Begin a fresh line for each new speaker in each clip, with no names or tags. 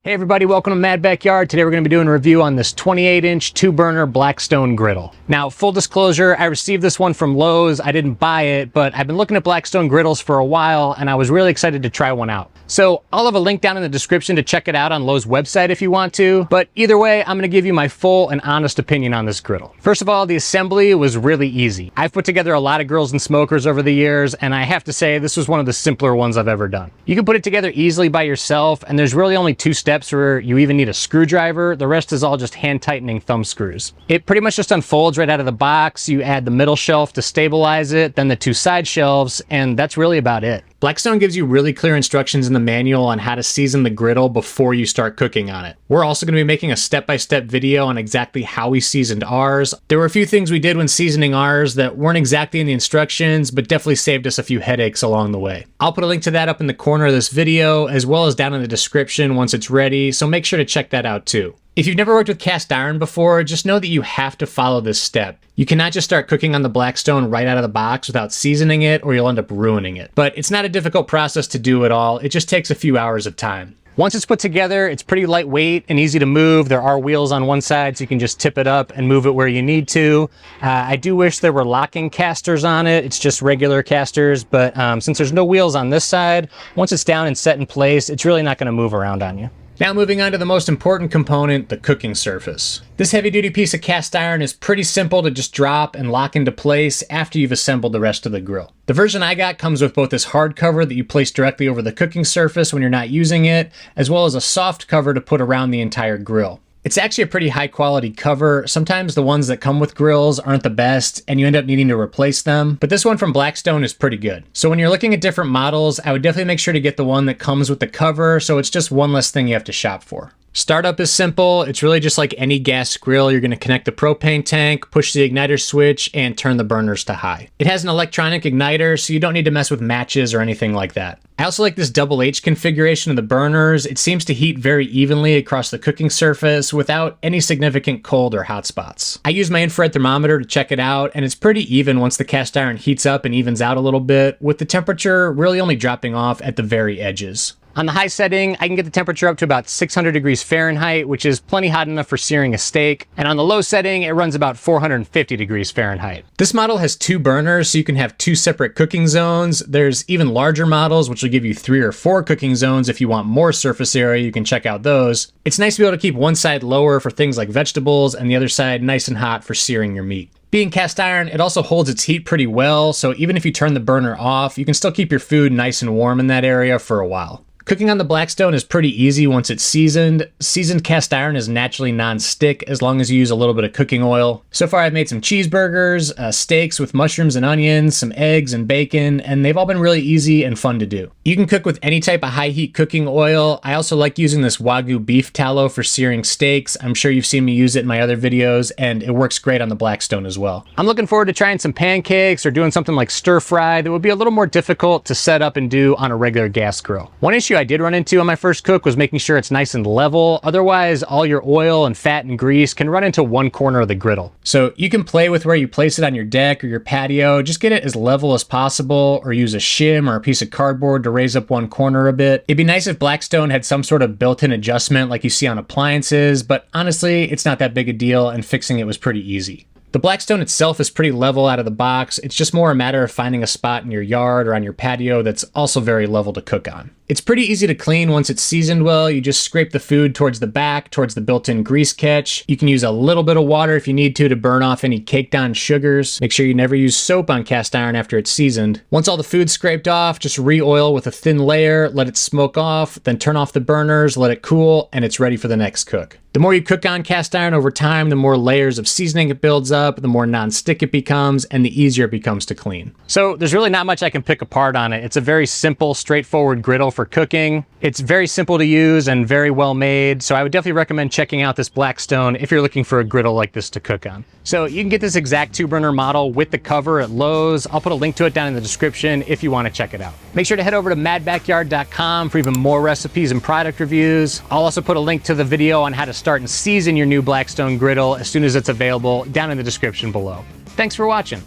Hey everybody, welcome to Mad Backyard. Today we're going to be doing a review on this 28-inch 2-burner Blackstone griddle. Now, full disclosure, I received this one from Lowe's. I didn't buy it, but I've been looking at Blackstone griddles for a while, and I was really excited to try one out. So I'll have a link down in the description to check it out on Lowe's website if you want to, but either way, I'm going to give you my full and honest opinion on this griddle. First of all, the assembly was really easy. I've put together a lot of grills and smokers over the years, and I have to say this was one of the simpler ones I've ever done. You can put it together easily by yourself, and there's really only 2 steps where you even need a screwdriver. The rest is all just hand tightening thumb screws. It pretty much just unfolds right out of the box. You add the middle shelf to stabilize it, then the 2 side shelves, and that's really about it. Blackstone gives you really clear instructions in the manual on how to season the griddle before you start cooking on it. We're also going to be making a step-by-step video on exactly how we seasoned ours. There were a few things we did when seasoning ours that weren't exactly in the instructions, but definitely saved us a few headaches along the way. I'll put a link to that up in the corner of this video, as well as down in the description once it's ready, so make sure to check that out too. If you've never worked with cast iron before, just know that you have to follow this step. You cannot just start cooking on the Blackstone right out of the box without seasoning it, or you'll end up ruining it. But it's not a difficult process to do at all. It just takes a few hours of time. Once it's put together, it's pretty lightweight and easy to move. There are wheels on one side, so you can just tip it up and move it where you need to. I do wish there were locking casters on it. It's just regular casters, but since there's no wheels on this side, once it's down and set in place, it's really not going to move around on you. Now moving on to the most important component, the cooking surface. This heavy-duty piece of cast iron is pretty simple to just drop and lock into place after you've assembled the rest of the grill. The version I got comes with both this hard cover that you place directly over the cooking surface when you're not using it, as well as a soft cover to put around the entire grill. It's actually a pretty high quality cover. Sometimes the ones that come with grills aren't the best and you end up needing to replace them, but this one from Blackstone is pretty good. So when you're looking at different models, I would definitely make sure to get the one that comes with the cover, so it's just one less thing you have to shop for. Startup is simple. It's really just like any gas grill. You're going to connect the propane tank, push the igniter switch, and turn the burners to high. It has an electronic igniter, so you don't need to mess with matches or anything like that. I also like this double H configuration of the burners. It seems to heat very evenly across the cooking surface without any significant cold or hot spots. I use my infrared thermometer to check it out, and it's pretty even once the cast iron heats up and evens out a little bit, with the temperature really only dropping off at the very edges. On the high setting, I can get the temperature up to about 600 degrees Fahrenheit, which is plenty hot enough for searing a steak. And on the low setting, it runs about 450 degrees Fahrenheit. This model has 2 burners, so you can have 2 separate cooking zones. There's even larger models, which will give you 3 or 4 cooking zones. If you want more surface area, you can check out those. It's nice to be able to keep one side lower for things like vegetables and the other side nice and hot for searing your meat. Being cast iron, it also holds its heat pretty well, so even if you turn the burner off, you can still keep your food nice and warm in that area for a while. Cooking on the Blackstone is pretty easy once it's seasoned. Seasoned cast iron is naturally non-stick as long as you use a little bit of cooking oil. So far I've made some cheeseburgers, steaks with mushrooms and onions, some eggs and bacon, and they've all been really easy and fun to do. You can cook with any type of high heat cooking oil. I also like using this Wagyu beef tallow for searing steaks. I'm sure you've seen me use it in my other videos, and it works great on the Blackstone as well. I'm looking forward to trying some pancakes or doing something like stir fry that would be a little more difficult to set up and do on a regular gas grill. One issue I did run into on my first cook was making sure it's nice and level. Otherwise, all your oil and fat and grease can run into one corner of the griddle. So you can play with where you place it on your deck or your patio. Just get it as level as possible, or use a shim or a piece of cardboard to raise up one corner a bit. It'd be nice if Blackstone had some sort of built-in adjustment like you see on appliances, but honestly, it's not that big a deal and fixing it was pretty easy. The Blackstone itself is pretty level out of the box. It's just more a matter of finding a spot in your yard or on your patio that's also very level to cook on. It's pretty easy to clean once it's seasoned well. You just scrape the food towards the back, towards the built-in grease catch. You can use a little bit of water if you need to burn off any caked-on sugars. Make sure you never use soap on cast iron after it's seasoned. Once all the food's scraped off, just re-oil with a thin layer, let it smoke off, then turn off the burners, let it cool, and it's ready for the next cook. The more you cook on cast iron over time, the more layers of seasoning it builds up, the more non-stick it becomes, and the easier it becomes to clean. So there's really not much I can pick apart on it. It's a very simple, straightforward griddle for cooking. It's very simple to use and very well made, so I would definitely recommend checking out this Blackstone if you're looking for a griddle like this to cook on. So you can get this exact 2-burner model with the cover at Lowe's. I'll put a link to it down in the description if you want to check it out. Make sure to head over to madbackyard.com for even more recipes and product reviews. I'll also put a link to the video on how to start and season your new Blackstone griddle as soon as it's available down in the description below. Thanks for watching.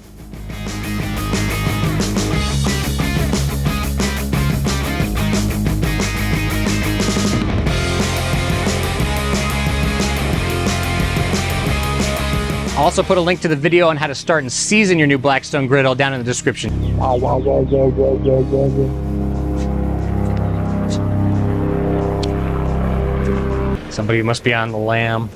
I'll also put a link to the video on how to start and season your new Blackstone griddle down in the description. Somebody must be on the lamb.